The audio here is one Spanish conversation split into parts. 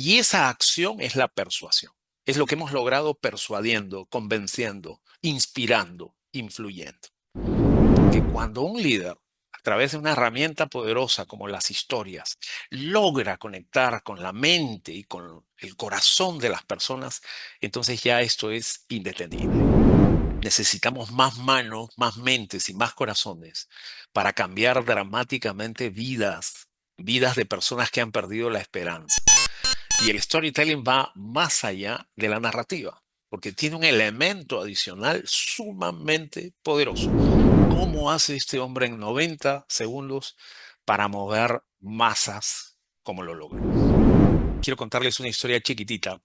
Y esa acción es la persuasión. Es lo que hemos logrado persuadiendo, convenciendo, inspirando, influyendo. Porque cuando un líder, a través de una herramienta poderosa como las historias, logra conectar con la mente y con el corazón de las personas, entonces ya esto es indetenible. Necesitamos más manos, más mentes y más corazones para cambiar dramáticamente vidas de personas que han perdido la esperanza. Y el storytelling va más allá de la narrativa, porque tiene un elemento adicional sumamente poderoso. ¿Cómo hace este hombre en 90 segundos para mover masas como lo logró? Quiero contarles una historia chiquitita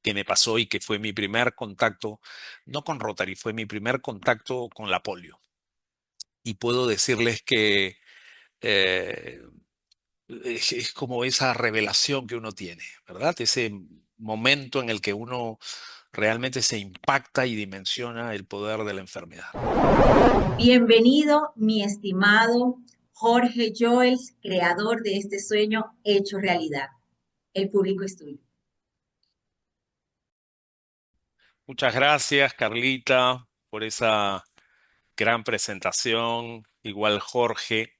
que me pasó y que fue mi primer contacto, no con Rotary, fue mi primer contacto con la polio. Y puedo decirles que eh, es como esa revelación que uno tiene, ¿verdad? Ese momento en el que uno realmente se impacta y dimensiona el poder de la enfermedad. Bienvenido, mi estimado Jorge Joels, creador de este sueño hecho realidad. El público es tuyo. Muchas gracias, Carlita, por esa gran presentación. Igual Jorge,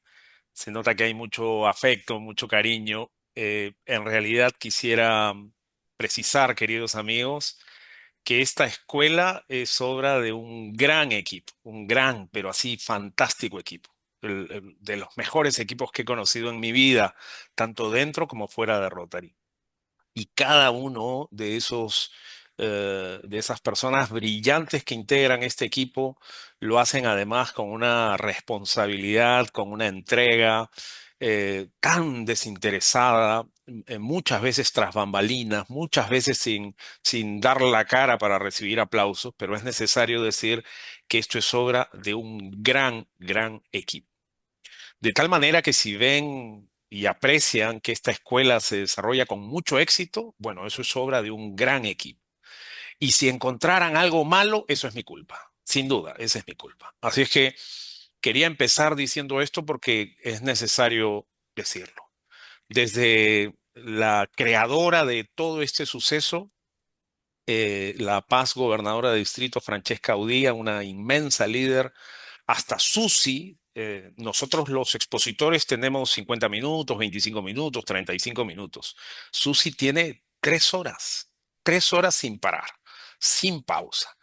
se nota que hay mucho afecto, mucho cariño. En realidad quisiera precisar, queridos amigos, que esta escuela es obra de un gran equipo, un gran, pero así fantástico equipo. De los mejores equipos que he conocido en mi vida, tanto dentro como fuera de Rotary. Y cada uno de esas personas brillantes que integran este equipo lo hacen además con una responsabilidad, con una entrega tan desinteresada, muchas veces tras bambalinas, muchas veces sin dar la cara para recibir aplausos, pero es necesario decir que esto es obra de un gran, gran equipo. De tal manera que si ven y aprecian que esta escuela se desarrolla con mucho éxito, bueno, eso es obra de un gran equipo. Y si encontraran algo malo, eso es mi culpa. Sin duda, esa es mi culpa. Así es que quería empezar diciendo esto porque es necesario decirlo. Desde la creadora de todo este suceso, la Paz gobernadora de distrito, Francesca Udía, una inmensa líder, hasta Susi, nosotros los expositores tenemos 50 minutos, 25 minutos, 35 minutos. Susi tiene 3 horas, 3 horas sin parar, sin pausa.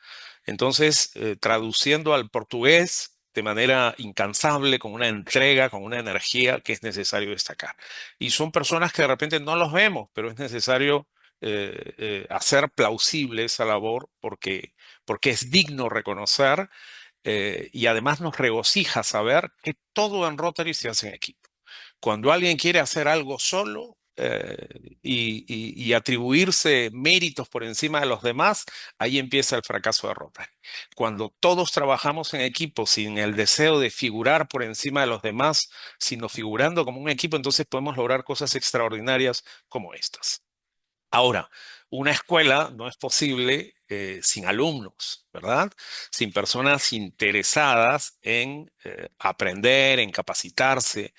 Entonces, traduciendo al portugués de manera incansable, con una entrega, con una energía que es necesario destacar. Y son personas que de repente no los vemos, pero es necesario hacer plausible esa labor porque es digno reconocer y además nos regocija saber que todo en Rotary se hace en equipo. Cuando alguien quiere hacer algo solo y atribuirse méritos por encima de los demás, ahí empieza el fracaso de Rotary. Cuando todos trabajamos en equipo sin el deseo de figurar por encima de los demás, sino figurando como un equipo, entonces podemos lograr cosas extraordinarias como estas. Ahora, una escuela no es posible sin alumnos, ¿verdad? Sin personas interesadas en aprender, en capacitarse,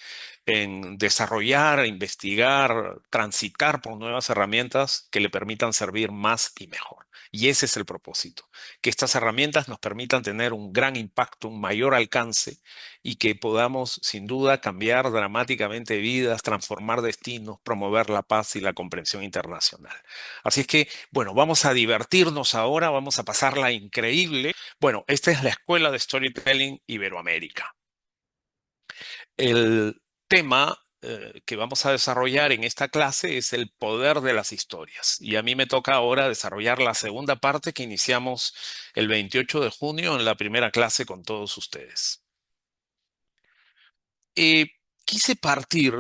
en desarrollar, investigar, transitar por nuevas herramientas que le permitan servir más y mejor. Y ese es el propósito, que estas herramientas nos permitan tener un gran impacto, un mayor alcance y que podamos, sin duda, cambiar dramáticamente vidas, transformar destinos, promover la paz y la comprensión internacional. Así es que, bueno, vamos a divertirnos ahora, vamos a pasarla increíble. Bueno, esta es la Escuela de Storytelling Iberoamérica. El tema que vamos a desarrollar en esta clase es el poder de las historias. Y a mí me toca ahora desarrollar la segunda parte que iniciamos el 28 de junio en la primera clase con todos ustedes. Eh, Quise partir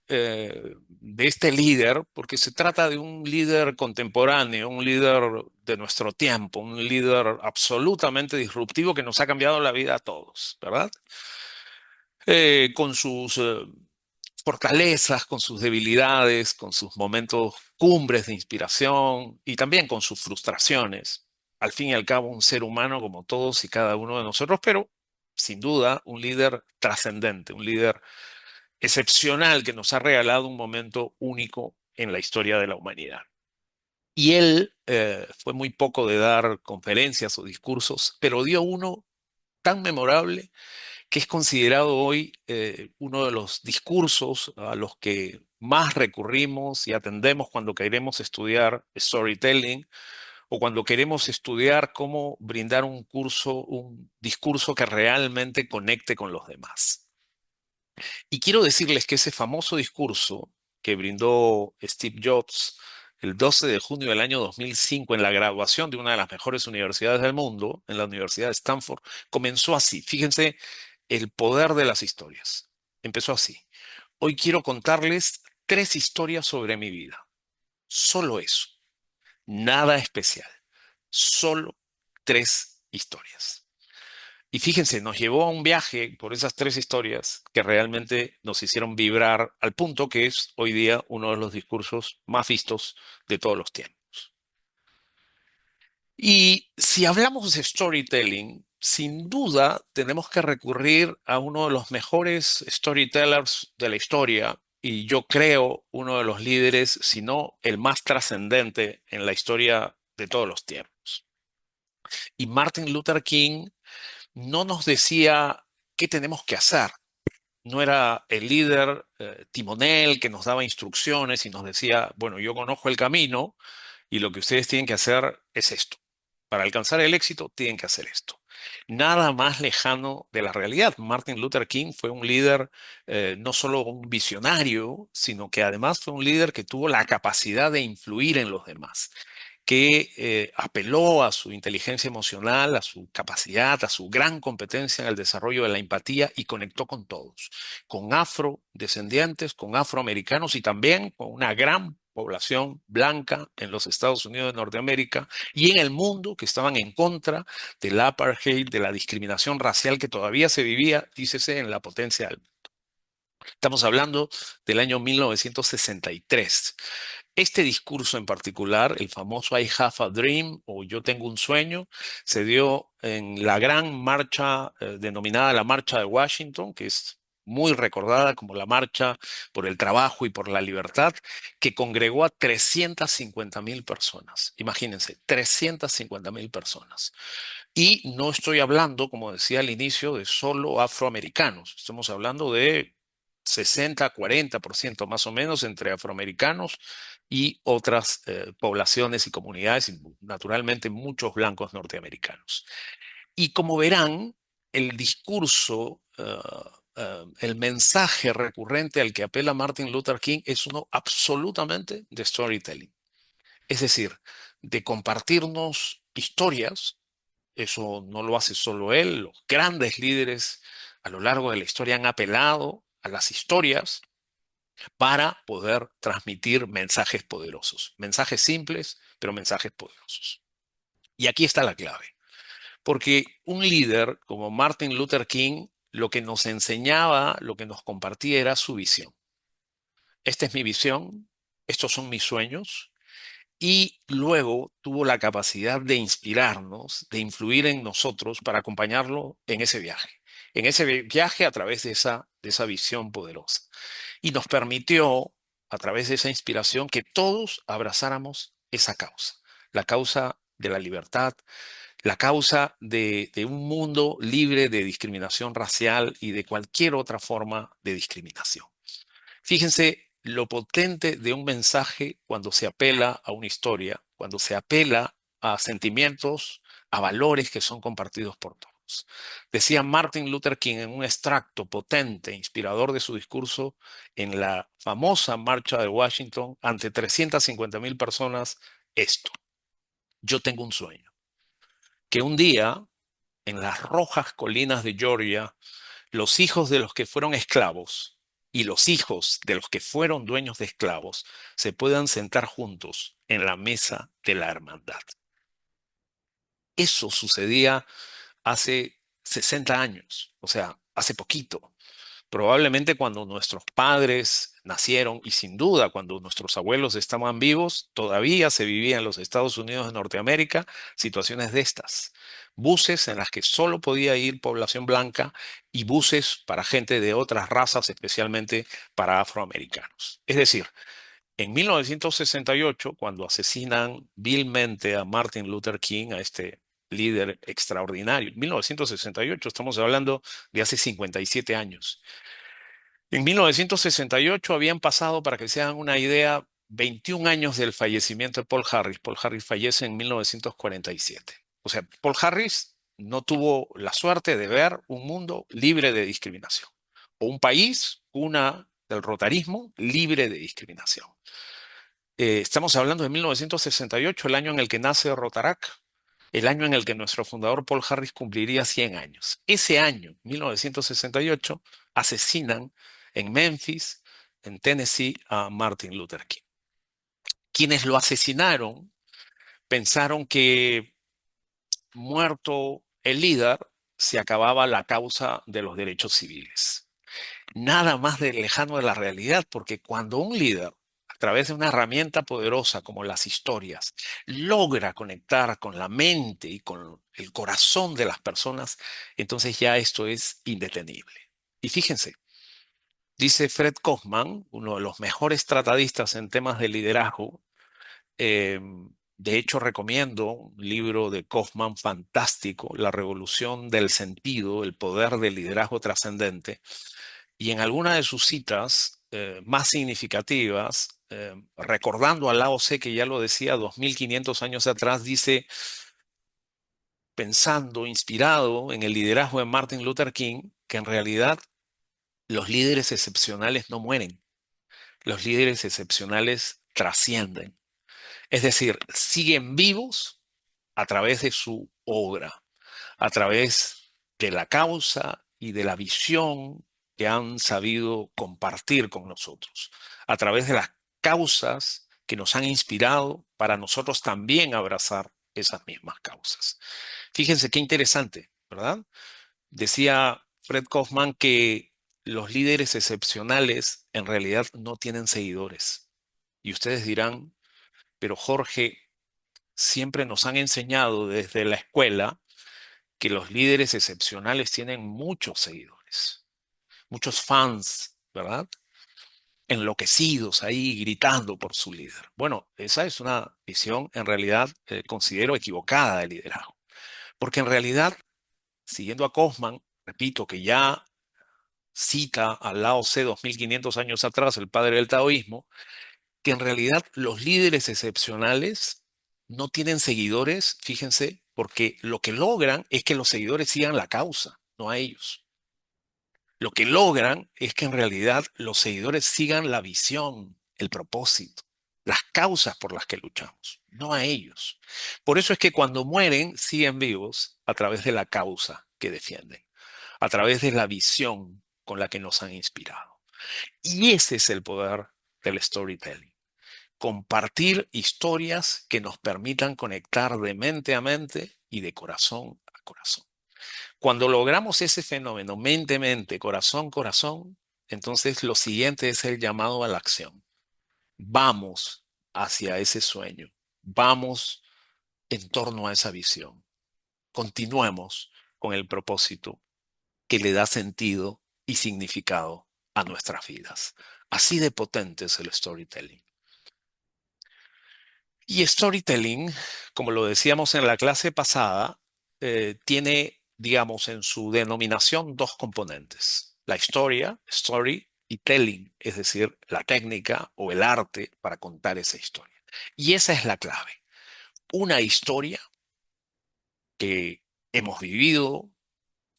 de este líder porque se trata de un líder contemporáneo, un líder de nuestro tiempo, un líder absolutamente disruptivo que nos ha cambiado la vida a todos, ¿verdad? Con sus fortalezas, con sus debilidades, con sus momentos cumbres de inspiración y también con sus frustraciones. Al fin y al cabo, un ser humano como todos y cada uno de nosotros, pero sin duda un líder trascendente, un líder excepcional que nos ha regalado un momento único en la historia de la humanidad. Y él fue muy poco de dar conferencias o discursos, pero dio uno tan memorable que es considerado hoy uno de los discursos a los que más recurrimos y atendemos cuando queremos estudiar storytelling o cuando queremos estudiar cómo brindar un curso, un discurso que realmente conecte con los demás. Y quiero decirles que ese famoso discurso que brindó Steve Jobs el 12 de junio del año 2005 en la graduación de una de las mejores universidades del mundo, en la Universidad de Stanford, comenzó así. Fíjense el poder de las historias. Empezó así. Hoy quiero contarles 3 historias sobre mi vida. Solo eso. Nada especial. Solo 3 historias. Y fíjense, nos llevó a un viaje por esas 3 historias que realmente nos hicieron vibrar al punto que es hoy día uno de los discursos más vistos de todos los tiempos. Y si hablamos de storytelling, sin duda tenemos que recurrir a uno de los mejores storytellers de la historia y yo creo uno de los líderes, si no el más trascendente en la historia de todos los tiempos. Y Martin Luther King no nos decía qué tenemos que hacer. No era el líder timonel que nos daba instrucciones y nos decía, bueno, yo conozco el camino y lo que ustedes tienen que hacer es esto. Para alcanzar el éxito, tienen que hacer esto. Nada más lejano de la realidad. Martin Luther King fue un líder, no solo un visionario, sino que además fue un líder que tuvo la capacidad de influir en los demás, que apeló a su inteligencia emocional, a su capacidad, a su gran competencia en el desarrollo de la empatía y conectó con todos, con afrodescendientes, con afroamericanos y también con una gran población blanca en los Estados Unidos de Norteamérica y en el mundo que estaban en contra del apartheid, de la discriminación racial que todavía se vivía, dícese, en la potencia del mundo. Estamos hablando del año 1963. Este discurso en particular, el famoso I have a dream o Yo tengo un sueño, se dio en la gran marcha denominada la Marcha de Washington, que es muy recordada como la marcha por el trabajo y por la libertad, que congregó a 350.000 personas. Imagínense, 350.000 personas. Y no estoy hablando, como decía al inicio, de solo afroamericanos. Estamos hablando de 60-40% más o menos entre afroamericanos y otras poblaciones y comunidades, y naturalmente muchos blancos norteamericanos. Y como verán, el discurso, el mensaje recurrente al que apela Martin Luther King es uno absolutamente de storytelling. Es decir, de compartirnos historias. Eso no lo hace solo él. Los grandes líderes a lo largo de la historia han apelado a las historias para poder transmitir mensajes poderosos. Mensajes simples, pero mensajes poderosos. Y aquí está la clave. Porque un líder como Martin Luther King lo que nos enseñaba, lo que nos compartía era su visión. Esta es mi visión, estos son mis sueños, y luego tuvo la capacidad de inspirarnos, de influir en nosotros para acompañarlo en ese viaje a través de esa visión poderosa. Y nos permitió, a través de esa inspiración, que todos abrazáramos esa causa, la causa de la libertad, la causa de un mundo libre de discriminación racial y de cualquier otra forma de discriminación. Fíjense lo potente de un mensaje cuando se apela a una historia, cuando se apela a sentimientos, a valores que son compartidos por todos. Decía Martin Luther King en un extracto potente, inspirador de su discurso en la famosa marcha de Washington ante 350.000 personas, esto: yo tengo un sueño, que un día en las rojas colinas de Georgia los hijos de los que fueron esclavos y los hijos de los que fueron dueños de esclavos se puedan sentar juntos en la mesa de la hermandad. Eso sucedía hace 60 años, o sea, hace poquito. Probablemente cuando nuestros padres nacieron y sin duda cuando nuestros abuelos estaban vivos, todavía se vivía en los Estados Unidos de Norteamérica situaciones de estas. Buses en las que solo podía ir población blanca y buses para gente de otras razas, especialmente para afroamericanos. Es decir, En 1968, cuando asesinan vilmente a Martin Luther King, a este líder extraordinario, 1968, estamos hablando de hace 57 años. En 1968 habían pasado, para que se hagan una idea, 21 años del fallecimiento de Paul Harris. Paul Harris fallece en 1947. O sea, Paul Harris no tuvo la suerte de ver un mundo libre de discriminación o un país, una del rotarismo, libre de discriminación. Estamos hablando de 1968, el año en el que nace Rotarac, el año en el que nuestro fundador Paul Harris cumpliría 100 años. Ese año, 1968, asesinan en Memphis, en Tennessee, a Martin Luther King. Quienes lo asesinaron pensaron que muerto el líder, se acababa la causa de los derechos civiles. Nada más de lejano de la realidad, porque cuando un líder, a través de una herramienta poderosa como las historias, logra conectar con la mente y con el corazón de las personas, entonces ya esto es indetenible. Y fíjense, dice Fred Kaufman, uno de los mejores tratadistas en temas de liderazgo, eh, de hecho, recomiendo un libro de Kaufman fantástico, La revolución del sentido, el poder del liderazgo trascendente. Y en alguna de sus citas más significativas, recordando a Lao Tse, que ya lo decía 2500 años atrás, dice, pensando, inspirado en el liderazgo de Martin Luther King, que en realidad los líderes excepcionales no mueren, los líderes excepcionales trascienden. Es decir, siguen vivos a través de su obra, a través de la causa y de la visión que han sabido compartir con nosotros, a través de las causas que nos han inspirado para nosotros también abrazar esas mismas causas. Fíjense qué interesante, ¿verdad? Decía Fred Kaufman que los líderes excepcionales en realidad no tienen seguidores. Y ustedes dirán, pero Jorge, siempre nos han enseñado desde la escuela que los líderes excepcionales tienen muchos seguidores, muchos fans, ¿verdad? Enloquecidos ahí gritando por su líder. Bueno, esa es una visión en realidad considero equivocada de liderazgo, porque en realidad, siguiendo a Kaufman, repito que ya cita al Lao Tse 2500 años atrás, el padre del taoísmo, que en realidad los líderes excepcionales no tienen seguidores, fíjense, porque lo que logran es que los seguidores sigan la causa, no a ellos. Lo que logran es que en realidad los seguidores sigan la visión, el propósito, las causas por las que luchamos, no a ellos. Por eso es que cuando mueren, siguen vivos a través de la causa que defienden, a través de la visión con la que nos han inspirado. Y ese es el poder del storytelling. Compartir historias que nos permitan conectar de mente a mente y de corazón a corazón. Cuando logramos ese fenómeno mente-mente, corazón-corazón, entonces lo siguiente es el llamado a la acción. Vamos hacia ese sueño, vamos en torno a esa visión. Continuemos con el propósito que le da sentido y significado a nuestras vidas. Así de potente es el storytelling. Y storytelling, como lo decíamos en la clase pasada, tiene, digamos, en su denominación dos componentes. La historia, story, y telling, es decir, la técnica o el arte para contar esa historia. Y esa es la clave. Una historia que hemos vivido,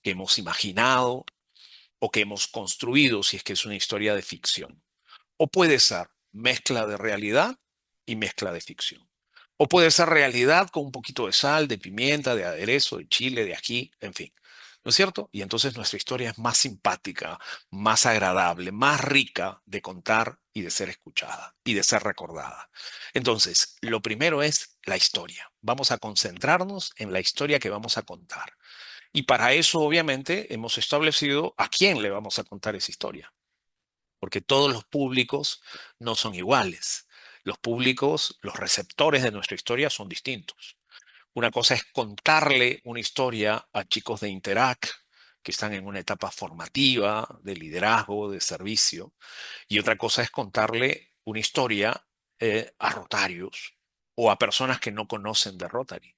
que hemos imaginado o que hemos construido, si es que es una historia de ficción. O puede ser mezcla de realidad y mezcla de ficción. O puede ser realidad con un poquito de sal, de pimienta, de aderezo, de chile, de ají, en fin. ¿No es cierto? Y entonces nuestra historia es más simpática, más agradable, más rica de contar y de ser escuchada y de ser recordada. Entonces, lo primero es la historia. Vamos a concentrarnos en la historia que vamos a contar. Y para eso, obviamente, hemos establecido a quién le vamos a contar esa historia, porque todos los públicos no son iguales. Los públicos, los receptores de nuestra historia son distintos. Una cosa es contarle una historia a chicos de Interac que están en una etapa formativa, de liderazgo, de servicio, y otra cosa es contarle una historia a rotarios o a personas que no conocen de Rotary,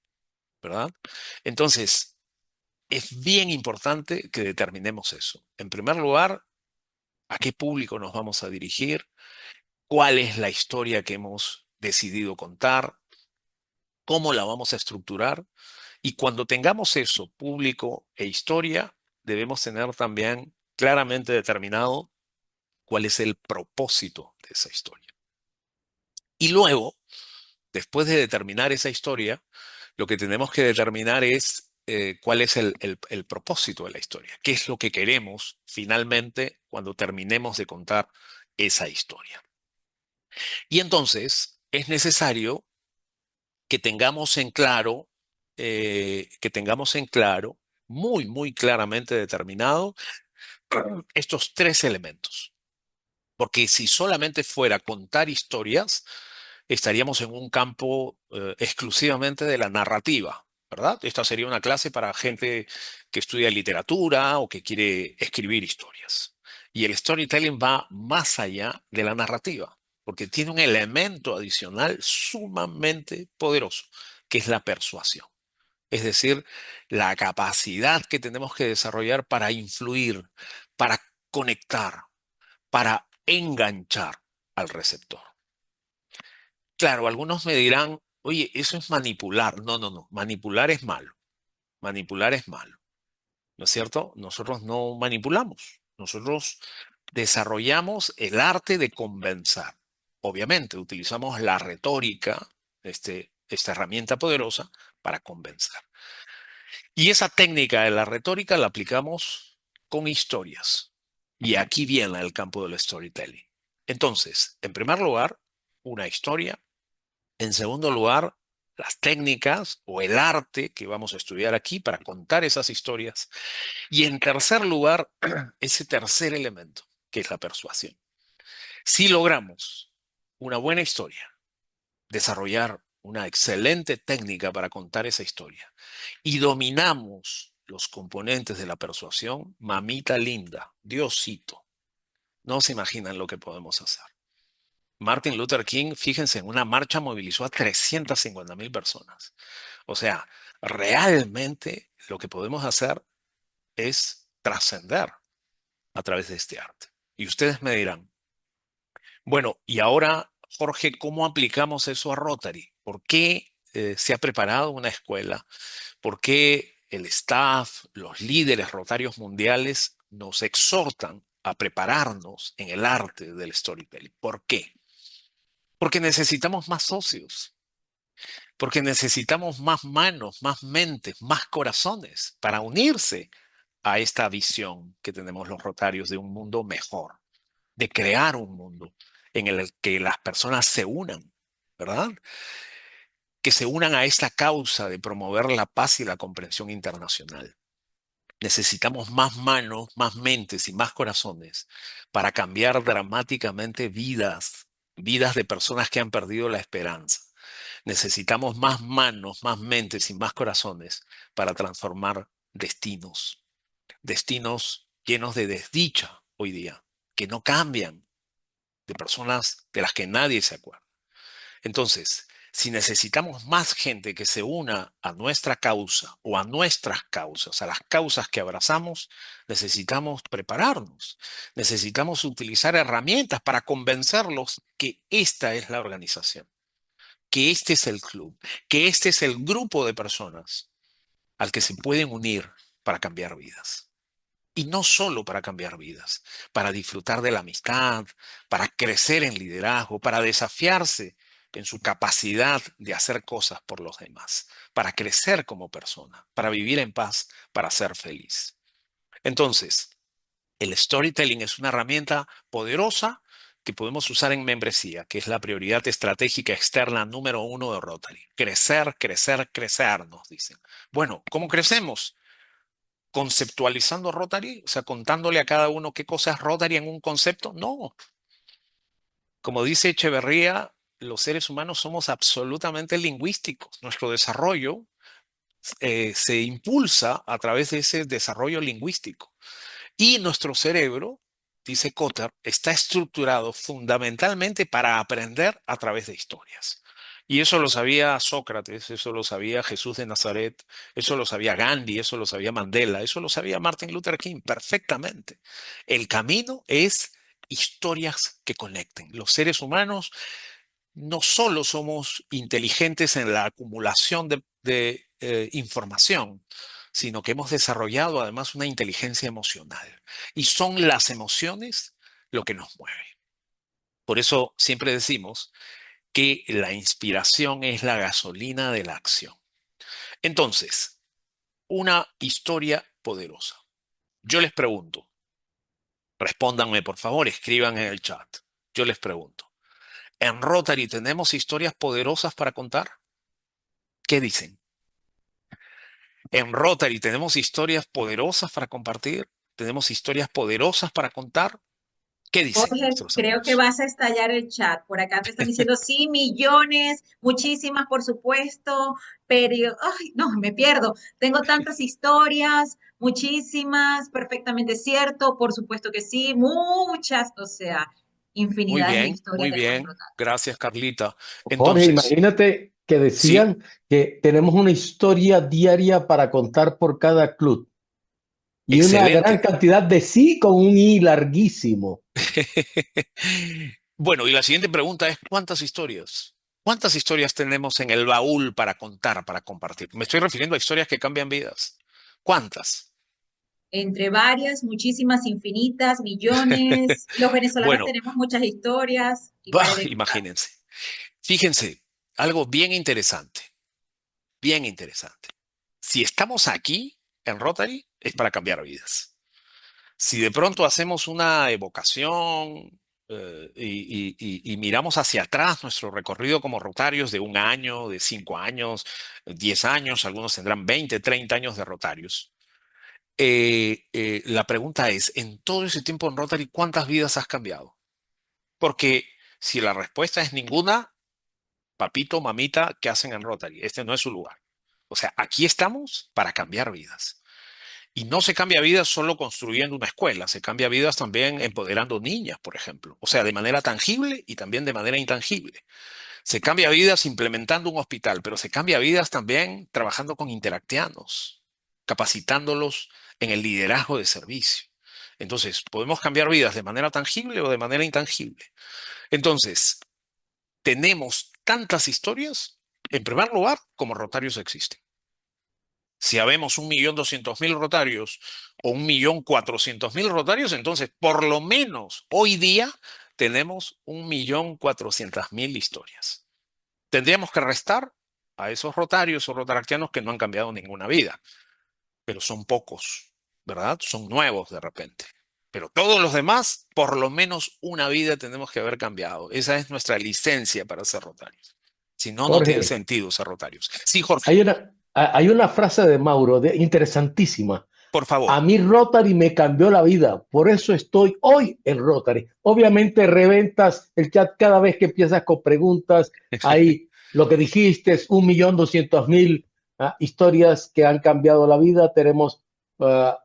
¿verdad? Entonces, es bien importante que determinemos eso. En primer lugar, ¿a qué público nos vamos a dirigir? ¿Cuál es la historia que hemos decidido contar? ¿Cómo la vamos a estructurar? Y cuando tengamos eso, público e historia, debemos tener también claramente determinado cuál es el propósito de esa historia. Y luego, después de determinar esa historia, lo que tenemos que determinar es cuál es el propósito de la historia, qué es lo que queremos finalmente cuando terminemos de contar esa historia. Y entonces es necesario que tengamos en claro, muy, muy claramente determinado estos tres elementos. Porque si solamente fuera contar historias, estaríamos en un campo exclusivamente de la narrativa, ¿verdad? Esta sería una clase para gente que estudia literatura o que quiere escribir historias. Y el storytelling va más allá de la narrativa, porque tiene un elemento adicional sumamente poderoso, que es la persuasión. Es decir, la capacidad que tenemos que desarrollar para influir, para conectar, para enganchar al receptor. Claro, algunos me dirán, oye, eso es manipular. No, no, no. Manipular es malo. Manipular es malo. ¿No es cierto? Nosotros no manipulamos. Nosotros desarrollamos el arte de convencer. Obviamente, utilizamos la retórica, esta herramienta poderosa, para convencer. Y esa técnica de la retórica la aplicamos con historias. Y aquí viene el campo del storytelling. Entonces, en primer lugar, una historia. En segundo lugar, las técnicas o el arte que vamos a estudiar aquí para contar esas historias. Y en tercer lugar, ese tercer elemento, que es la persuasión. Si logramos una buena historia, desarrollar una excelente técnica para contar esa historia y dominamos los componentes de la persuasión, mamita linda, Diosito, no se imaginan lo que podemos hacer. Martin Luther King, fíjense, en una marcha movilizó a 350.000 personas. O sea, realmente lo que podemos hacer es trascender a través de este arte. Y ustedes me dirán, bueno, y ahora, Jorge, ¿cómo aplicamos eso a Rotary? ¿Por qué se ha preparado una escuela? ¿Por qué el staff, los líderes rotarios mundiales nos exhortan a prepararnos en el arte del storytelling? ¿Por qué? Porque necesitamos más socios, porque necesitamos más manos, más mentes, más corazones para unirse a esta visión que tenemos los rotarios de un mundo mejor, de crear un mundo en el que las personas se unan, ¿verdad? Que se unan a esta causa de promover la paz y la comprensión internacional. Necesitamos más manos, más mentes y más corazones para cambiar dramáticamente vidas de personas que han perdido la esperanza. Necesitamos más manos, más mentes y más corazones para transformar destinos, destinos llenos de desdicha hoy día, que no cambian, de personas de las que nadie se acuerda. Entonces, si necesitamos más gente que se una a nuestra causa o a nuestras causas, a las causas que abrazamos, necesitamos prepararnos. Necesitamos utilizar herramientas para convencerlos que esta es la organización, que este es el club, que este es el grupo de personas al que se pueden unir para cambiar vidas. Y no solo para cambiar vidas, para disfrutar de la amistad, para crecer en liderazgo, para desafiarse en su capacidad de hacer cosas por los demás, para crecer como persona, para vivir en paz, para ser feliz. Entonces, el storytelling es una herramienta poderosa que podemos usar en membresía, que es la prioridad estratégica externa número uno de Rotary. Crecer, crecer, crecer, nos dicen. Bueno, ¿cómo crecemos? Conceptualizando Rotary, o sea, contándole a cada uno qué cosa es Rotary en un concepto. No, como dice Echeverría, los seres humanos somos absolutamente lingüísticos. Nuestro desarrollo se impulsa a través de ese desarrollo lingüístico. Y nuestro cerebro dice Kotter, está estructurado fundamentalmente para aprender a través de historias. Y eso lo sabía Sócrates, eso lo sabía Jesús de Nazaret, eso lo sabía Gandhi, eso lo sabía Mandela, eso lo sabía Martin Luther King perfectamente. El camino es historias que conecten. Los seres humanos no solo somos inteligentes en la acumulación de información, sino que hemos desarrollado además una inteligencia emocional. Y son las emociones lo que nos mueve. Por eso siempre decimos que la inspiración es la gasolina de la acción. Entonces, una historia poderosa. Yo les pregunto, respóndanme por favor, escriban en el chat. Yo les pregunto, ¿en Rotary tenemos historias poderosas para contar? ¿Qué dicen? En Rotary tenemos historias poderosas para compartir, tenemos historias poderosas para contar. ¿Qué dicen Jorge, nuestros creo que amigos? vas a estallar el chat. Por acá te están diciendo, sí, millones, muchísimas, por supuesto, pero, ay, no, me pierdo. Tengo tantas historias, muchísimas, perfectamente cierto, por supuesto que sí, muchas, o sea, Muy infinidades de bien, historias muy de Jorge bien. Rosado. Gracias, Carlita. Jorge, Entonces, imagínate que sí, decían que tenemos una historia diaria para contar por cada club y una gran excelente. cantidad de sí con un i larguísimo. Bueno, y la siguiente pregunta es, ¿cuántas historias? ¿Cuántas historias tenemos en el baúl para contar, para compartir? Me estoy refiriendo a historias que cambian vidas. ¿Cuántas? Entre varias, muchísimas, infinitas, millones. Los venezolanos Bueno, tenemos muchas historias y bah, pare de contar. imagínense. Fíjense, algo bien interesante, bien interesante. Si estamos aquí en Rotary, es para cambiar vidas. Si de pronto hacemos una evocación y miramos hacia atrás nuestro recorrido como rotarios de un año, de 5 años, 10 años, algunos tendrán 20, 30 años de rotarios. La pregunta es, en todo ese tiempo en Rotary, ¿cuántas vidas has cambiado? Porque si la respuesta es ninguna, papito, mamita, ¿qué hacen en Rotary? Este no es su lugar. O sea, aquí estamos para cambiar vidas. Y no se cambia vidas solo construyendo una escuela, se cambia vidas también empoderando niñas, por ejemplo. O sea, de manera tangible y también de manera intangible. Se cambia vidas implementando un hospital, pero se cambia vidas también trabajando con interactianos, capacitándolos en el liderazgo de servicio. Entonces, podemos cambiar vidas de manera tangible o de manera intangible. Entonces, tenemos tantas historias, en primer lugar, como Rotarios existen. Si habemos 1.200.000 rotarios o 1.400.000 rotarios, entonces por lo menos hoy día tenemos 1.400.000 historias. Tendríamos que restar a esos rotarios o rotaractianos que no han cambiado ninguna vida, pero son pocos, ¿verdad? Son nuevos de repente. Pero todos los demás, por lo menos una vida tenemos que haber cambiado. Esa es nuestra licencia para ser rotarios. Si no, no tiene Jorge, sentido ser rotarios. Sí, Jorge, hay una frase de Mauro interesantísima. por favor. A mí Rotary me cambió la vida, por eso estoy hoy en Rotary. Obviamente reventas el chat cada vez que empiezas con preguntas. Ahí lo que dijiste es 1.200.000 historias que han cambiado la vida. Tenemos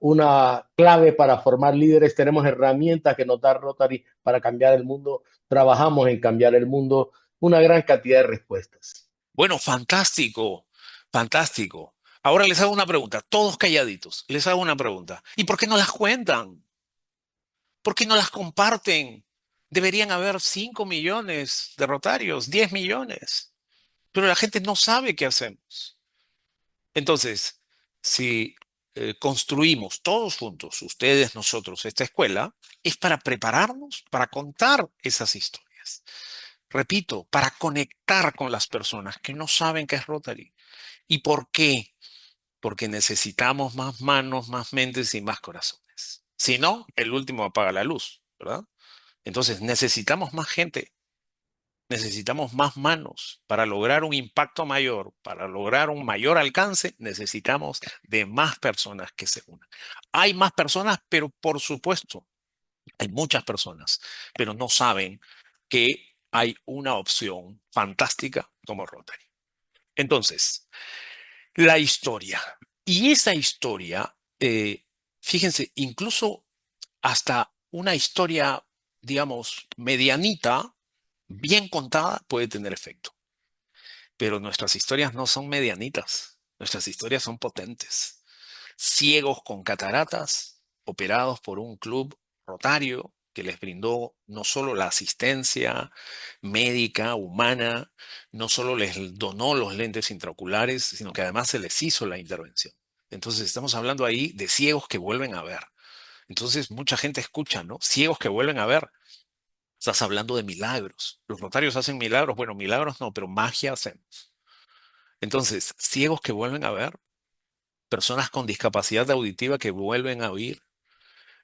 una clave para formar líderes, tenemos herramientas que nos da Rotary para cambiar el mundo. Trabajamos en cambiar el mundo. Una gran cantidad de respuestas. Bueno, fantástico, fantástico. Ahora les hago una pregunta, todos calladitos, les hago una pregunta. ¿Y por qué no las cuentan? ¿Por qué no las comparten? Deberían haber 5 millones de rotarios, 10 millones, pero la gente no sabe qué hacemos. Entonces, si construimos todos juntos, ustedes, nosotros, esta escuela, es para prepararnos para contar esas historias. Repito, para conectar con las personas que no saben qué es Rotary. ¿Y por qué? Porque necesitamos más manos, más mentes y más corazones. Si no, el último apaga la luz, ¿verdad? Entonces necesitamos más gente, necesitamos más manos para lograr un impacto mayor, para lograr un mayor alcance, necesitamos de más personas que se unan. Hay más personas, pero por supuesto, hay muchas personas, pero no saben que hay una opción fantástica como Rotary. Entonces, la historia. Y esa historia, fíjense, incluso hasta una historia, digamos, medianita, bien contada, puede tener efecto. Pero nuestras historias no son medianitas, nuestras historias son potentes. Ciegos con cataratas, operados por un club rotario que les brindó no solo la asistencia médica, humana, no solo les donó los lentes intraoculares, sino que además se les hizo la intervención. Entonces estamos hablando ahí de ciegos que vuelven a ver. Entonces mucha gente escucha, ¿no? Ciegos que vuelven a ver. Estás hablando de milagros. Los rotarios hacen milagros. Bueno, milagros no, pero magia hacemos. Entonces, ciegos que vuelven a ver, personas con discapacidad auditiva que vuelven a oír,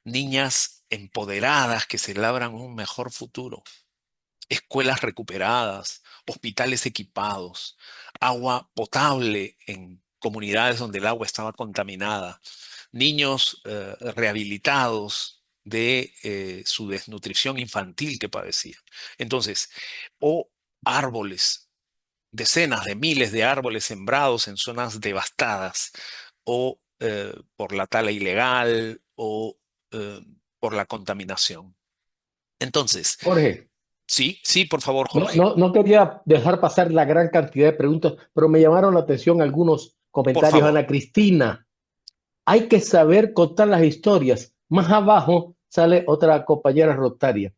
niñas empoderadas que se labran un mejor futuro, escuelas recuperadas, hospitales equipados, agua potable en comunidades donde el agua estaba contaminada, niños rehabilitados de su desnutrición infantil que padecían. Entonces, o árboles, decenas de miles de árboles sembrados en zonas devastadas, o por la tala ilegal, o eh, por la contaminación. Entonces, Jorge, sí, sí, por favor, no, Jorge, no, no quería dejar pasar la gran cantidad de preguntas, pero me llamaron la atención algunos por comentarios. favor. Ana Cristina, hay que saber contar las historias. Más abajo sale otra compañera rotaria.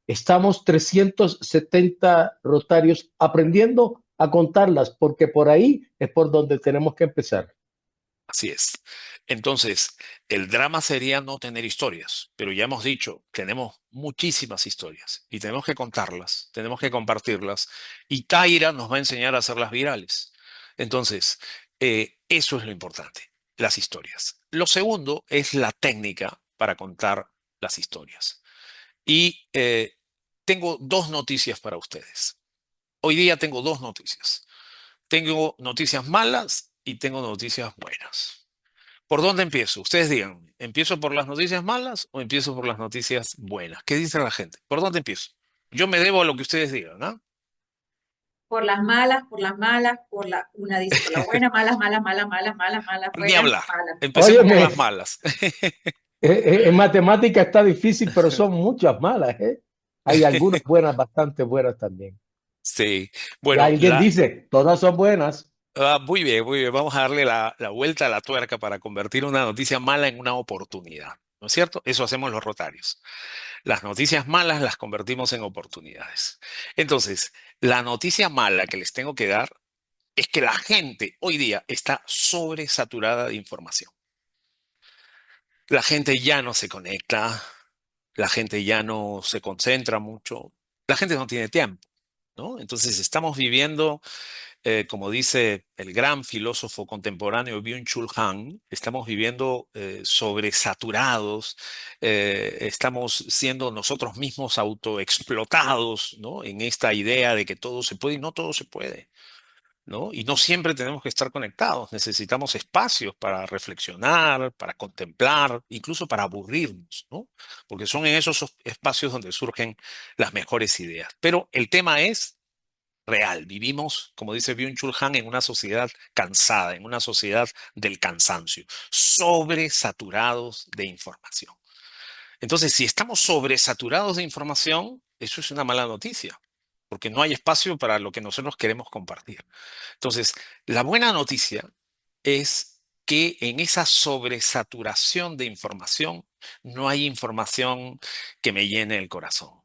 Estamos 370 rotarios aprendiendo a contarlas, porque por ahí es por donde tenemos que empezar. Así es. Entonces, el drama sería no tener historias, pero ya hemos dicho, tenemos muchísimas historias y tenemos que contarlas, tenemos que compartirlas y Taira nos va a enseñar a hacerlas virales. Entonces, eso es lo importante, las historias. Lo segundo es la técnica para contar las historias. Y tengo dos noticias para ustedes. Hoy día tengo dos noticias. Tengo noticias malas y tengo noticias buenas. ¿Por dónde empiezo? Ustedes digan, ¿empiezo por las noticias malas o empiezo por las noticias buenas? ¿Qué dice la gente? ¿Por dónde empiezo? Yo me debo a lo que ustedes digan, ¿ah? Por las malas, por las malas, una dice por la buena, malas, malas, malas, malas, malas, malas, Ni buenas, hablar. malas. Empecemos por Óyeme, las malas. en matemática está difícil, pero son muchas malas, ¿eh? Hay algunas buenas, bastante buenas también. Sí. Y Bueno, alguien dice, todas son buenas. muy bien, muy bien. Vamos a darle la vuelta a la tuerca para convertir una noticia mala en una oportunidad. ¿No es cierto? Eso hacemos los rotarios. Las noticias malas las convertimos en oportunidades. Entonces, la noticia mala que les tengo que dar es que la gente hoy día está sobresaturada de información. La gente ya no se conecta, la gente ya no se concentra mucho, la gente no tiene tiempo, ¿no? Entonces estamos viviendo, como dice el gran filósofo contemporáneo Byung-Chul Han, estamos viviendo sobresaturados, estamos siendo nosotros mismos autoexplotados, ¿no? En esta idea de que todo se puede y no todo se puede. ¿No? Y no siempre tenemos que estar conectados, necesitamos espacios para reflexionar, para contemplar, incluso para aburrirnos, ¿no? Porque son en esos espacios donde surgen las mejores ideas. Pero el tema es real, vivimos, como dice Byung-Chul Han, en una sociedad cansada, en una sociedad del cansancio, sobresaturados de información. Entonces, si estamos sobresaturados de información, eso es una mala noticia, porque no hay espacio para lo que nosotros queremos compartir. Entonces, la buena noticia es que en esa sobresaturación de información no hay información que me llene el corazón.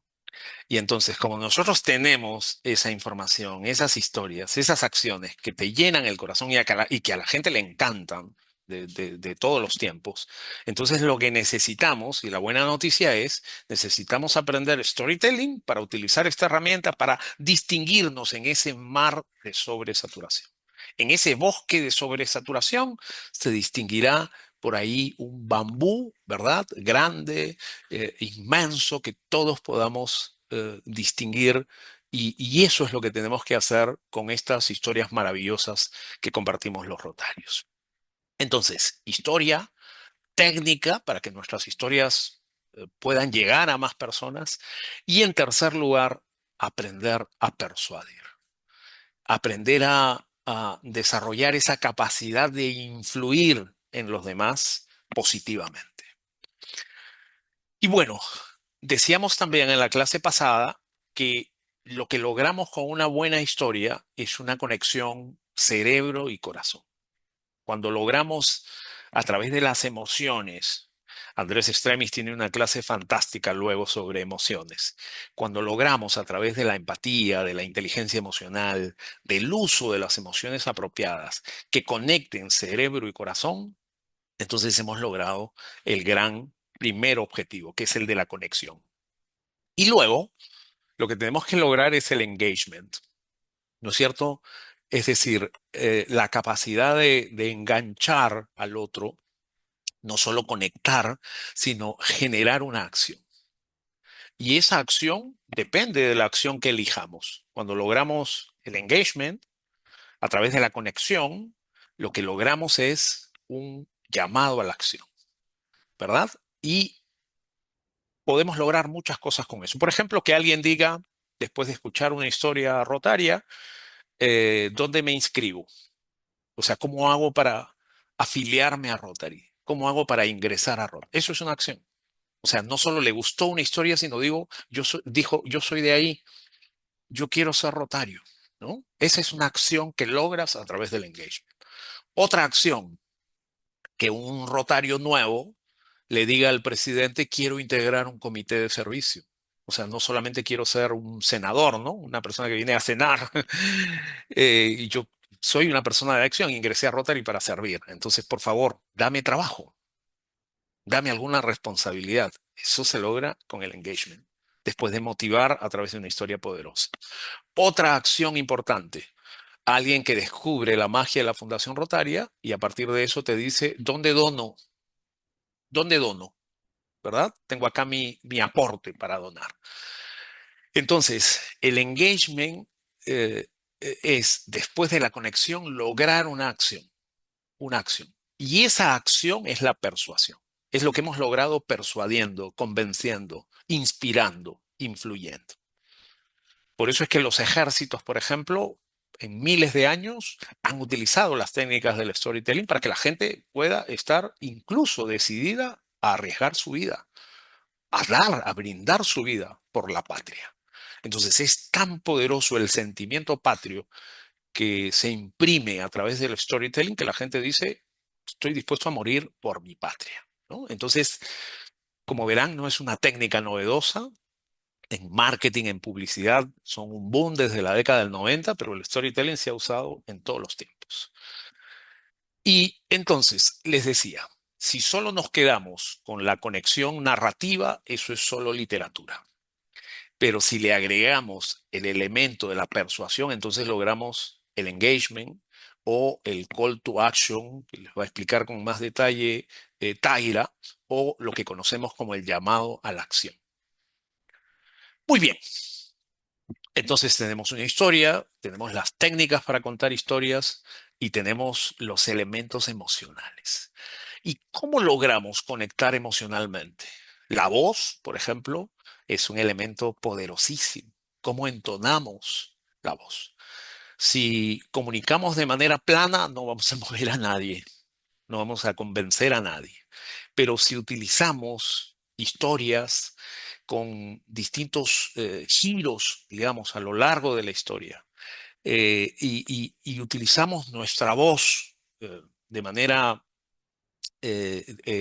Y entonces, como nosotros tenemos esa información, esas historias, esas acciones que te llenan el corazón y que a la gente le encantan de todos los tiempos, entonces lo que necesitamos, y la buena noticia es, necesitamos aprender storytelling para utilizar esta herramienta para distinguirnos en ese mar de sobresaturación. En ese bosque de sobresaturación se distinguirá por ahí un bambú, ¿verdad? Grande, inmenso, que todos podamos distinguir. Y eso es lo que tenemos que hacer con estas historias maravillosas que compartimos los rotarios. Entonces, historia, técnica para que nuestras historias puedan llegar a más personas. Y en tercer lugar, aprender a persuadir, aprender a desarrollar esa capacidad de influir en los demás positivamente. Y bueno, decíamos también en la clase pasada que lo que logramos con una buena historia es una conexión cerebro y corazón. Cuando logramos a través de las emociones, Andrés Stremis tiene una clase fantástica luego sobre emociones. Cuando logramos a través de la empatía, de la inteligencia emocional, del uso de las emociones apropiadas, que conecten cerebro y corazón, entonces hemos logrado el gran primer objetivo, que es el de la conexión. Y luego, lo que tenemos que lograr es el engagement, ¿no es cierto? Es decir, la capacidad de enganchar al otro, no solo conectar, sino generar una acción. Y esa acción depende de la acción que elijamos. Cuando logramos el engagement, a través de la conexión, lo que logramos es un llamado a la acción, ¿verdad? Y podemos lograr muchas cosas con eso. Por ejemplo, que alguien diga, después de escuchar una historia rotaria, ¿dónde me inscribo? O sea, ¿cómo hago para afiliarme a Rotary? ¿Cómo hago para ingresar a Rotary? Eso es una acción. O sea, no solo le gustó una historia, sino dijo, yo soy de ahí, yo quiero ser rotario, ¿no? Esa es una acción que logras a través del engagement. Otra acción, que un rotario nuevo le diga al presidente, quiero integrar un comité de servicio. O sea, no solamente quiero ser un senador, ¿no? Una persona que viene a cenar. Y yo soy una persona de acción, ingresé a Rotary para servir. Entonces, por favor, dame trabajo, dame alguna responsabilidad. Eso se logra con el engagement, después de motivar a través de una historia poderosa. Otra acción importante, alguien que descubre la magia de la Fundación Rotaria y a partir de eso te dice, ¿dónde dono? ¿Dónde dono? ¿Verdad? Tengo acá mi aporte para donar. Entonces, el engagement eh, es, después de la conexión, lograr una acción, una acción. Y esa acción es la persuasión. Es lo que hemos logrado persuadiendo, convenciendo, inspirando, influyendo. Por eso es que los ejércitos, por ejemplo, en miles de años han utilizado las técnicas del storytelling para que la gente pueda estar incluso decidida a arriesgar su vida, a dar, a brindar su vida por la patria. Entonces es tan poderoso el sentimiento patrio que se imprime a través del storytelling que la gente dice, estoy dispuesto a morir por mi patria, ¿no? Entonces, como verán, no es una técnica novedosa. En marketing, en publicidad, son un boom desde la década del 90, pero el storytelling se ha usado en todos los tiempos. Y entonces, les decía, si solo nos quedamos con la conexión narrativa, eso es solo literatura. Pero si le agregamos el elemento de la persuasión, entonces logramos el engagement o el call to action, que les va a explicar con más detalle Taira, o lo que conocemos como el llamado a la acción. Muy bien, entonces tenemos una historia, tenemos las técnicas para contar historias y tenemos los elementos emocionales. ¿Y cómo logramos conectar emocionalmente? La voz, por ejemplo, es un elemento poderosísimo. ¿Cómo entonamos la voz? Si comunicamos de manera plana, no vamos a mover a nadie, no vamos a convencer a nadie. Pero si utilizamos historias con distintos giros, digamos, a lo largo de la historia, y utilizamos nuestra voz de manera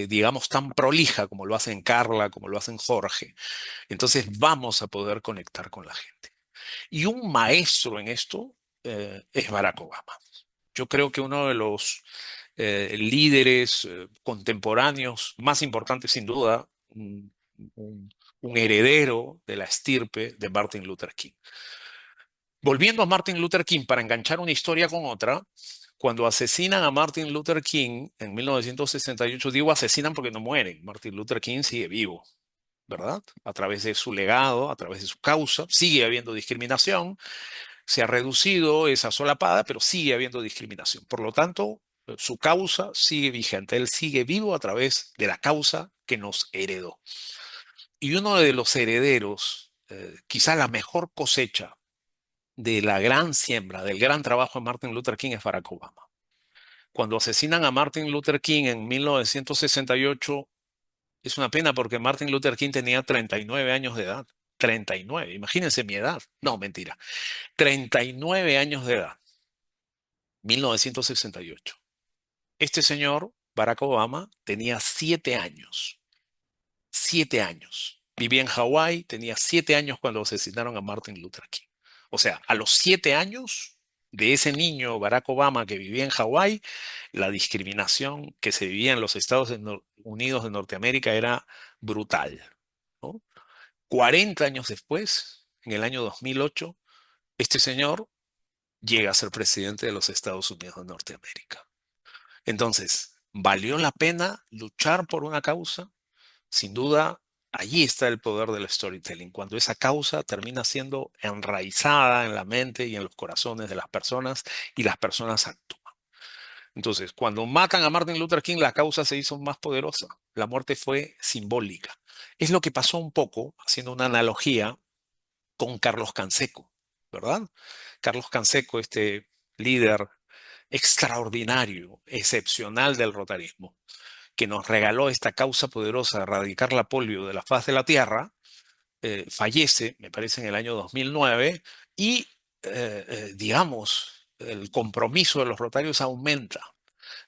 digamos, tan prolija como lo hacen Carla, como lo hacen Jorge. Entonces vamos a poder conectar con la gente. Y un maestro en esto es Barack Obama. Yo creo que uno de los líderes contemporáneos más importantes, sin duda, un heredero de la estirpe de Martin Luther King. Volviendo a Martin Luther King para enganchar una historia con otra, cuando asesinan a Martin Luther King en 1968, digo asesinan porque no mueren, Martin Luther King sigue vivo, ¿verdad? A través de su legado, a través de su causa, sigue habiendo discriminación, se ha reducido esa solapada, pero sigue habiendo discriminación. Por lo tanto, su causa sigue vigente, él sigue vivo a través de la causa que nos heredó. Y uno de los herederos, quizá la mejor cosecha de la gran siembra, del gran trabajo de Martin Luther King es Barack Obama. Cuando asesinan a Martin Luther King en 1968, Es una pena porque Martin Luther King tenía 39 años de edad. 39, imagínense mi edad. No, mentira. 39 años de edad, 1968. Este señor, Barack Obama, tenía 7 años. 7 años. Vivía en Hawái, tenía 7 años cuando asesinaron a Martin Luther King. O sea, a los 7 años de ese niño Barack Obama que vivía en Hawái, la discriminación que se vivía en los Unidos de Norteamérica era brutal, ¿no? 40 años después, en el año 2008, este señor llega a ser presidente de los Estados Unidos de Norteamérica. Entonces, ¿valió la pena luchar por una causa? Sin duda, allí está el poder del storytelling, cuando esa causa termina siendo enraizada en la mente y en los corazones de las personas y las personas actúan. Entonces, cuando matan a Martin Luther King, la causa se hizo más poderosa. La muerte fue simbólica. Es lo que pasó un poco, haciendo una analogía con Carlos Canseco, ¿verdad? Carlos Canseco, este líder extraordinario, excepcional del rotarismo, que nos regaló esta causa poderosa de erradicar la polio de la faz de la tierra, fallece, me parece, en el año 2009 y, digamos, el compromiso de los rotarios aumenta,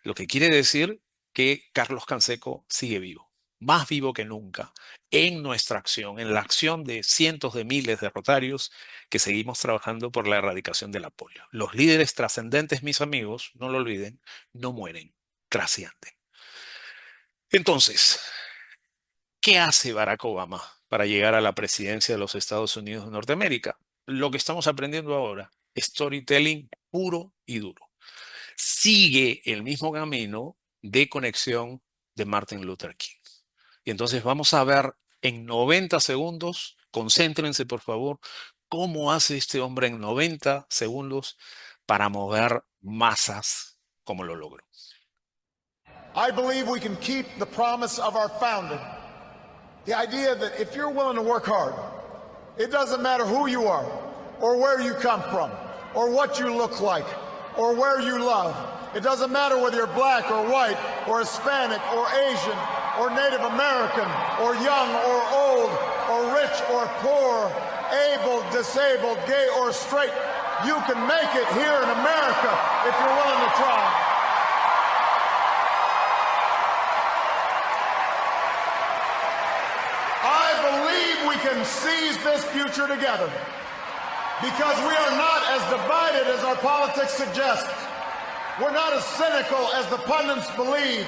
lo que quiere decir que Carlos Canseco sigue vivo, más vivo que nunca, en nuestra acción, en la acción de cientos de miles de rotarios que seguimos trabajando por la erradicación de la polio. Los líderes trascendentes, mis amigos, no lo olviden, no mueren, trascienden. Entonces, ¿qué hace Barack Obama para llegar a la presidencia de los Estados Unidos de Norteamérica? Lo que estamos aprendiendo ahora, storytelling puro y duro. Sigue el mismo camino de conexión de Martin Luther King. Y entonces vamos a ver en 90 segundos, concéntrense por favor, cómo hace este hombre en 90 segundos para mover masas como lo logró. I believe we can keep the promise of our founding. The idea that if you're willing to work hard, it doesn't matter who you are, or where you come from, or what you look like, or where you love. It doesn't matter whether you're black or white, or Hispanic, or Asian, or Native American, or young or old, or rich or poor, able, disabled, gay or straight. You can make it here in America if you're willing to try. We can seize this future together because we are not as divided as our politics suggests. We're not as cynical as the pundits believe.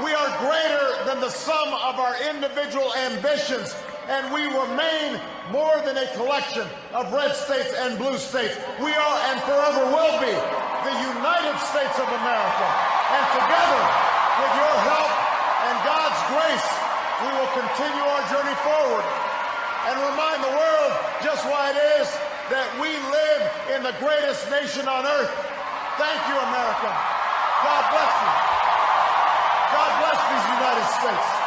We are greater than the sum of our individual ambitions, and we remain more than a collection of red states and blue states. We are and forever will be the United States of America. And together, with your help and God's grace, we will continue our journey forward and remind the world just why it is that we live in the greatest nation on earth. Thank you, America. God bless you. God bless these United States.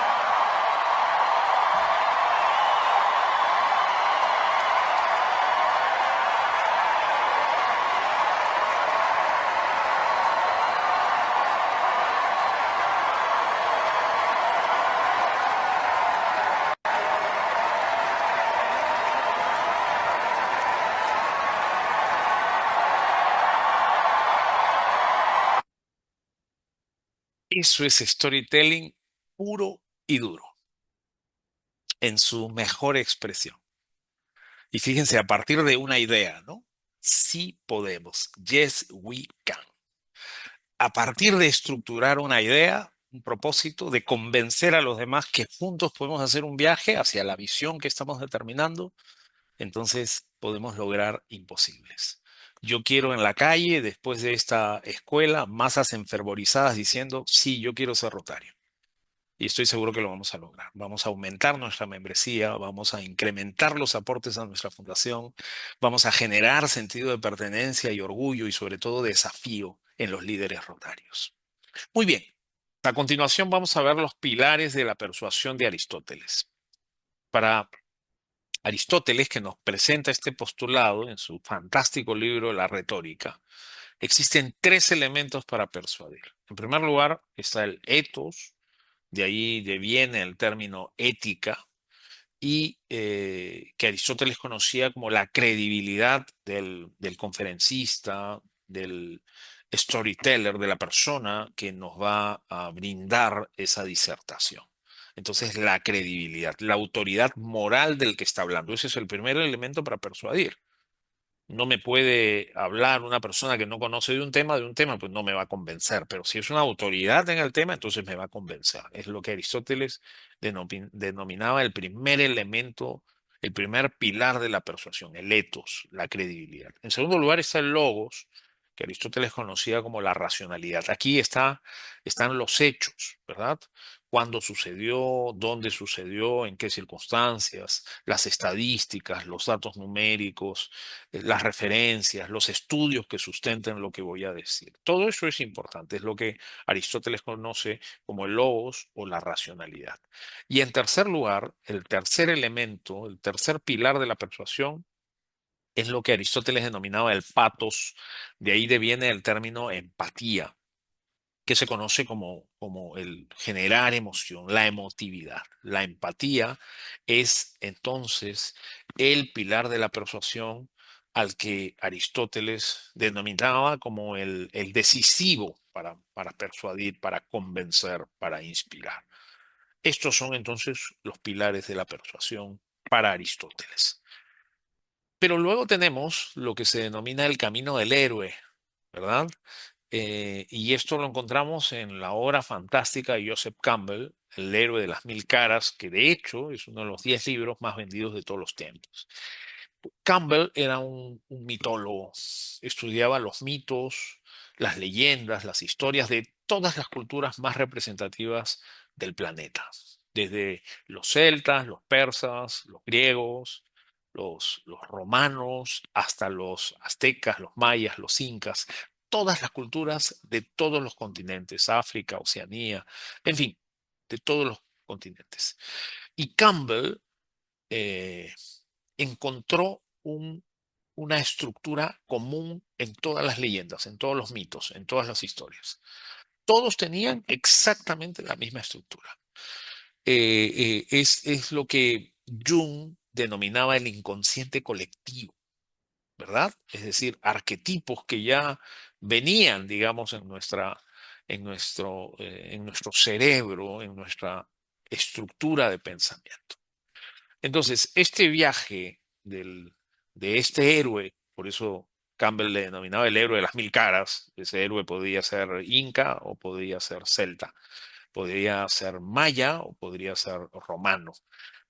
Eso es storytelling puro y duro, en su mejor expresión. Y fíjense, a partir de una idea, ¿no? Sí podemos. Yes, we can. A partir de estructurar una idea, un propósito, de convencer a los demás que juntos podemos hacer un viaje hacia la visión que estamos determinando, entonces podemos lograr imposibles. Yo quiero en la calle, después de esta escuela, masas enfervorizadas diciendo, sí, yo quiero ser rotario. Y estoy seguro que lo vamos a lograr. Vamos a aumentar nuestra membresía, vamos a incrementar los aportes a nuestra fundación, vamos a generar sentido de pertenencia y orgullo y sobre todo desafío en los líderes rotarios. Muy bien. A continuación vamos a ver los pilares de la persuasión de Aristóteles. Para Aristóteles, que nos presenta este postulado en su fantástico libro La Retórica, existen 3 elementos para persuadir. En primer lugar está el ethos, de ahí viene el término ética, y que Aristóteles conocía como la credibilidad del conferencista, del storyteller, de la persona que nos va a brindar esa disertación. Entonces, la credibilidad, la autoridad moral del que está hablando, ese es el primer elemento para persuadir. No me puede hablar una persona que no conoce de un tema, pues no me va a convencer. Pero si es una autoridad en el tema, entonces me va a convencer. Es lo que Aristóteles denominaba el primer elemento, el primer pilar de la persuasión, el ethos, la credibilidad. En segundo lugar está el logos, que Aristóteles conocía como la racionalidad. Aquí están los hechos, ¿verdad? Cuándo sucedió, dónde sucedió, en qué circunstancias, las estadísticas, los datos numéricos, las referencias, los estudios que sustenten lo que voy a decir. Todo eso es importante, es lo que Aristóteles conoce como el logos o la racionalidad. Y en tercer lugar, el tercer elemento, el tercer pilar de la persuasión es lo que Aristóteles denominaba el patos. De ahí deviene el término empatía, que se conoce como el generar emoción, la emotividad. La empatía es entonces el pilar de la persuasión al que Aristóteles denominaba como el decisivo para persuadir, para convencer, para inspirar. Estos son entonces los pilares de la persuasión para Aristóteles. Pero luego tenemos lo que se denomina el camino del héroe, ¿verdad? Y esto lo encontramos en la obra fantástica de Joseph Campbell, El héroe de las mil caras, que de hecho es uno de los 10 libros más vendidos de todos los tiempos. Campbell era un mitólogo, estudiaba los mitos, las leyendas, las historias de todas las culturas más representativas del planeta, desde los celtas, los persas, los griegos, los romanos, hasta los aztecas, los mayas, los incas, todas las culturas de todos los continentes, África, Oceanía, en fin, de todos los continentes. Y Campbell eh, encontró una estructura común en todas las leyendas, en todos los mitos, en todas las historias. Todos tenían exactamente la misma estructura. Es lo que Jung denominaba el inconsciente colectivo, ¿verdad? Es decir, arquetipos que ya venían, digamos, en nuestro cerebro, en nuestra estructura de pensamiento. Entonces, este viaje de este héroe, por eso Campbell le denominaba el héroe de las mil caras. Ese héroe podía ser inca o podía ser celta, podría ser maya o podría ser romano.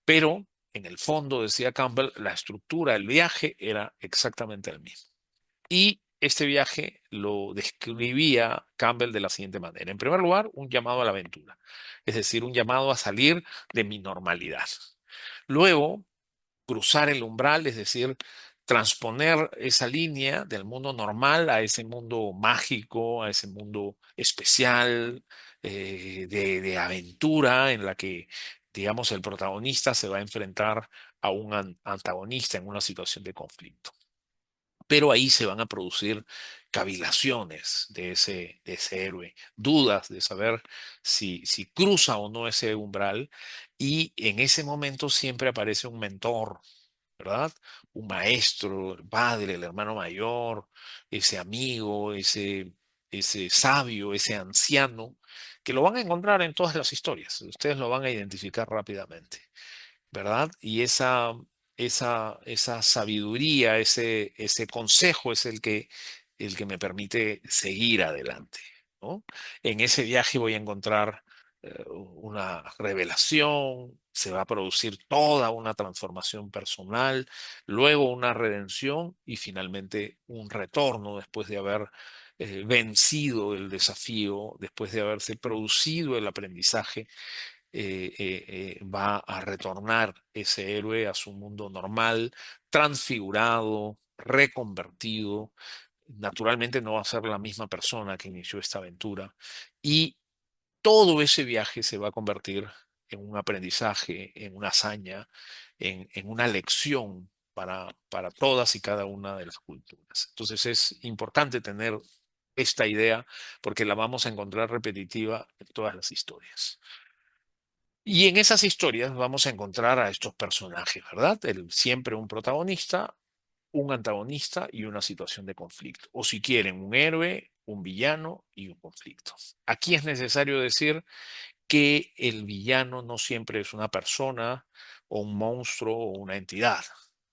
Pero en el fondo, decía Campbell, la estructura del viaje era exactamente el mismo. Y este viaje lo describía Campbell de la siguiente manera. En primer lugar, un llamado a la aventura, es decir, un llamado a salir de mi normalidad. Luego, cruzar el umbral, es decir, transponer esa línea del mundo normal a ese mundo mágico, a ese mundo especial, de aventura en la que, digamos, el protagonista se va a enfrentar a un antagonista en una situación de conflicto. Pero ahí se van a producir cavilaciones de ese héroe, dudas de saber si cruza o no ese umbral, y en ese momento siempre aparece un mentor, ¿verdad? Un maestro, el padre, el hermano mayor, ese amigo, ese sabio, ese anciano, que lo van a encontrar en todas las historias. Ustedes lo van a identificar rápidamente, ¿verdad? Y esa sabiduría, ese consejo es el que me permite seguir adelante, ¿no? En ese viaje voy a encontrar una revelación, se va a producir toda una transformación personal, luego una redención y finalmente un retorno después de haber vencido el desafío, después de haberse producido el aprendizaje. Va a retornar ese héroe a su mundo normal, transfigurado, reconvertido. Naturalmente no va a ser la misma persona que inició esta aventura, y todo ese viaje se va a convertir en un aprendizaje, en una hazaña, en una lección para todas y cada una de las culturas. Entonces es importante tener esta idea porque la vamos a encontrar repetitiva en todas las historias. Y en esas historias vamos a encontrar a estos personajes, ¿verdad? Siempre un protagonista, un antagonista y una situación de conflicto. O si quieren, un héroe, un villano y un conflicto. Aquí es necesario decir que el villano no siempre es una persona o un monstruo o una entidad.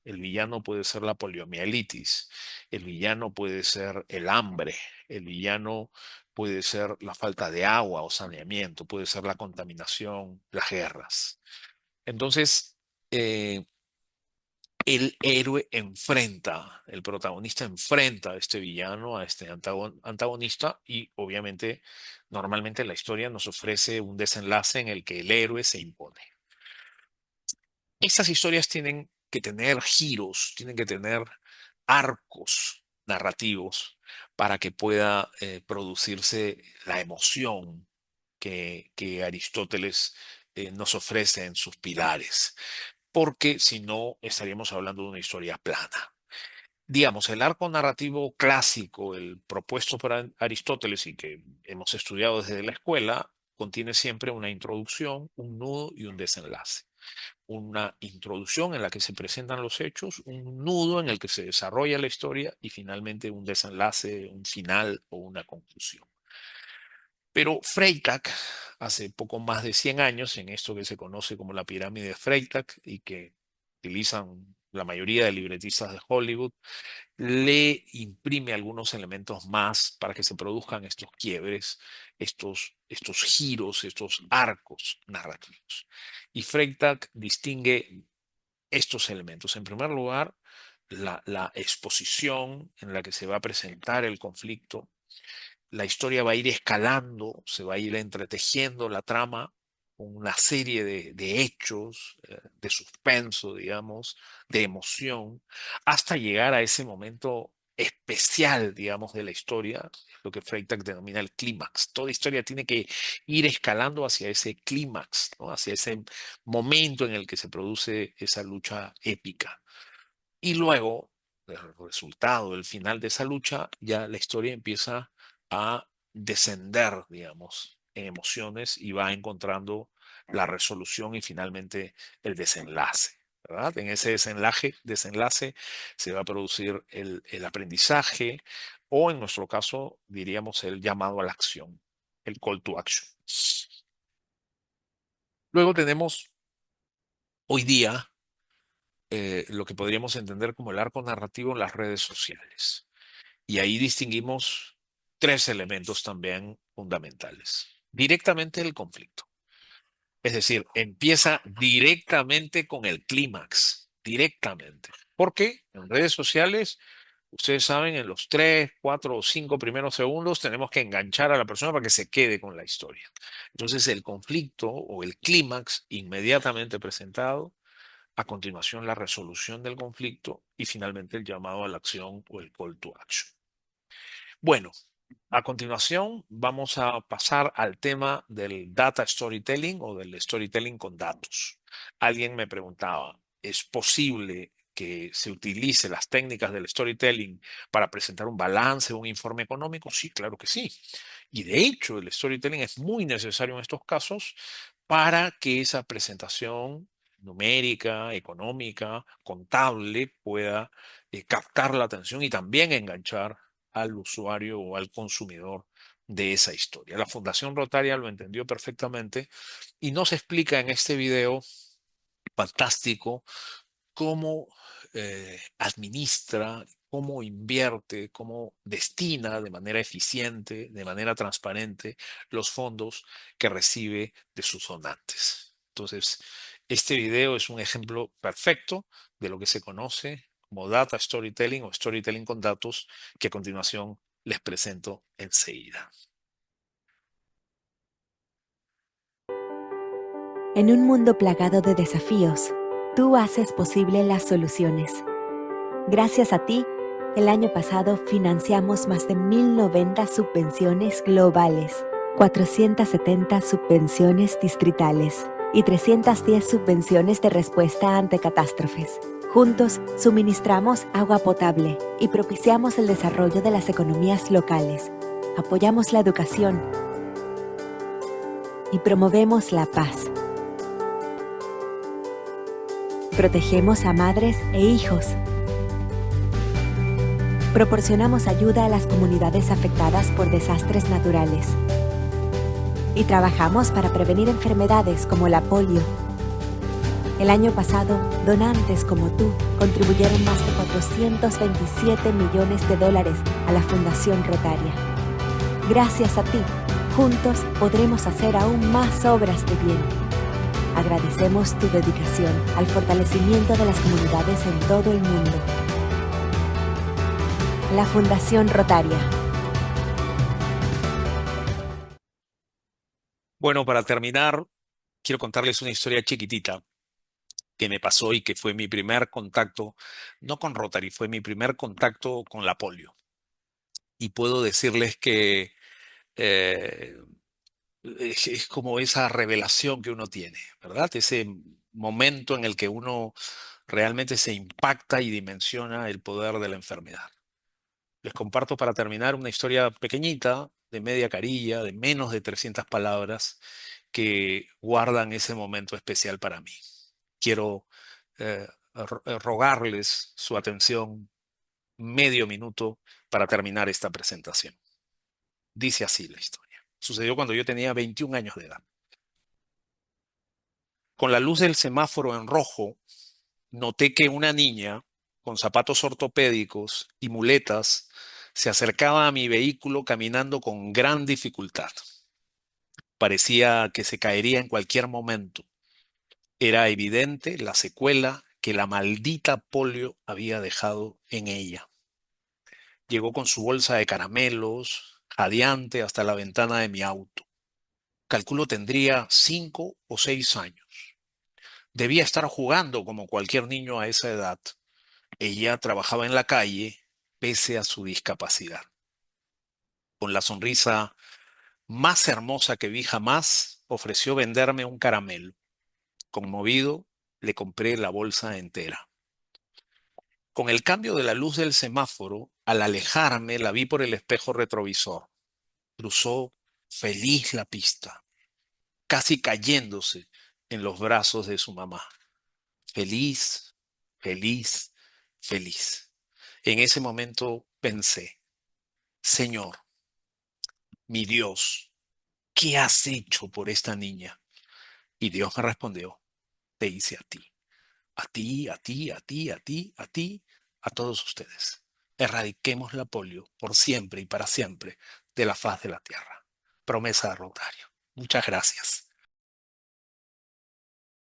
El villano puede ser la poliomielitis, el villano puede ser el hambre, el villano puede ser la falta de agua o saneamiento, puede ser la contaminación, las guerras. Entonces, eh, el héroe enfrenta, el protagonista enfrenta a este villano, a este antagonista y obviamente normalmente la historia nos ofrece un desenlace en el que el héroe se impone. Estas historias tienen que tener giros, tienen que tener arcos narrativos para que pueda producirse la emoción que Aristóteles nos ofrece en sus pilares, porque si no estaríamos hablando de una historia plana. Digamos, el arco narrativo clásico, el propuesto por Aristóteles y que hemos estudiado desde la escuela, contiene siempre una introducción, un nudo y un desenlace. Una introducción en la que se presentan los hechos, un nudo en el que se desarrolla la historia y finalmente un desenlace, un final o una conclusión. Pero Freytag, hace poco más de 100 años, en esto que se conoce como la pirámide de Freytag y que utilizan la mayoría de libretistas de Hollywood, le imprime algunos elementos más para que se produzcan estos quiebres, estos giros, estos arcos narrativos. Y Freytag distingue estos elementos. En primer lugar, la exposición en la que se va a presentar el conflicto. La historia va a ir escalando, se va a ir entretejiendo la trama con una serie de hechos, de suspenso, digamos, de emoción, hasta llegar a ese momento especial, digamos, de la historia, lo que Freytag denomina el clímax. Toda historia tiene que ir escalando hacia ese clímax, ¿no? Hacia ese momento en el que se produce esa lucha épica. Y luego, el resultado, el final de esa lucha, ya la historia empieza a descender, digamos, en emociones y va encontrando la resolución y finalmente el desenlace, ¿verdad? En ese desenlace se va a producir el aprendizaje o en nuestro caso diríamos el llamado a la acción, el call to action. Luego tenemos hoy día lo que podríamos entender como el arco narrativo en las redes sociales. Y ahí distinguimos tres elementos también fundamentales. Directamente el conflicto. Es decir, empieza directamente con el clímax, directamente. Porque en redes sociales, ustedes saben, en los 3, 4 o 5 primeros segundos tenemos que enganchar a la persona para que se quede con la historia. Entonces el conflicto o el clímax inmediatamente presentado, a continuación la resolución del conflicto y finalmente el llamado a la acción o el call to action. Bueno, a continuación vamos a pasar al tema del data storytelling o del storytelling con datos. Alguien me preguntaba, ¿es posible que se utilice las técnicas del storytelling para presentar un balance, un informe económico? Sí, claro que sí. Y de hecho, el storytelling es muy necesario en estos casos para que esa presentación numérica, económica, contable pueda captar la atención y también enganchar al usuario o al consumidor de esa historia. La Fundación Rotaria lo entendió perfectamente y nos explica en este video fantástico cómo administra, cómo invierte, cómo destina de manera eficiente, de manera transparente, los fondos que recibe de sus donantes. Entonces, este video es un ejemplo perfecto de lo que se conoce como data storytelling o storytelling con datos, que a continuación les presento enseguida. En un mundo plagado de desafíos, tú haces posible las soluciones. Gracias a ti, el año pasado financiamos más de 1.090 subvenciones globales, 470 subvenciones distritales y 310 subvenciones de respuesta ante catástrofes. Juntos, suministramos agua potable y propiciamos el desarrollo de las economías locales. Apoyamos la educación y promovemos la paz. Protegemos a madres e hijos. Proporcionamos ayuda a las comunidades afectadas por desastres naturales. Y trabajamos para prevenir enfermedades como la polio. El año pasado, donantes como tú contribuyeron más de 427 millones de dólares a la Fundación Rotaria. Gracias a ti, juntos podremos hacer aún más obras de bien. Agradecemos tu dedicación al fortalecimiento de las comunidades en todo el mundo. La Fundación Rotaria. Bueno, para terminar, quiero contarles una historia chiquitita que me pasó y que fue mi primer contacto, no con Rotary, fue mi primer contacto con la polio. Y puedo decirles que eh, es como esa revelación que uno tiene, ¿verdad? Ese momento en el que uno realmente se impacta y dimensiona el poder de la enfermedad. Les comparto para terminar una historia pequeñita, de media carilla, de menos de 300 palabras, que guardan ese momento especial para mí. Quiero rogarles su atención medio minuto para terminar esta presentación. Dice así la historia. Sucedió cuando yo tenía 21 años de edad. Con la luz del semáforo en rojo, noté que una niña con zapatos ortopédicos y muletas se acercaba a mi vehículo caminando con gran dificultad. Parecía que se caería en cualquier momento. Era evidente la secuela que la maldita polio había dejado en ella. Llegó con su bolsa de caramelos, jadeante hasta la ventana de mi auto. Calculo tendría 5 o 6 años. Debía estar jugando como cualquier niño a esa edad. Ella trabajaba en la calle pese a su discapacidad. Con la sonrisa más hermosa que vi jamás, ofreció venderme un caramelo. Conmovido, le compré la bolsa entera. Con el cambio de la luz del semáforo, al alejarme, la vi por el espejo retrovisor. Cruzó feliz la pista, casi cayéndose en los brazos de su mamá. Feliz, feliz, feliz. En ese momento pensé, Señor, mi Dios, ¿qué has hecho por esta niña? Y Dios me respondió, te hice a ti, a ti, a ti, a ti, a ti, a ti, a todos ustedes. Erradiquemos la polio por siempre y para siempre de la faz de la tierra. Promesa de Rotario. Muchas gracias.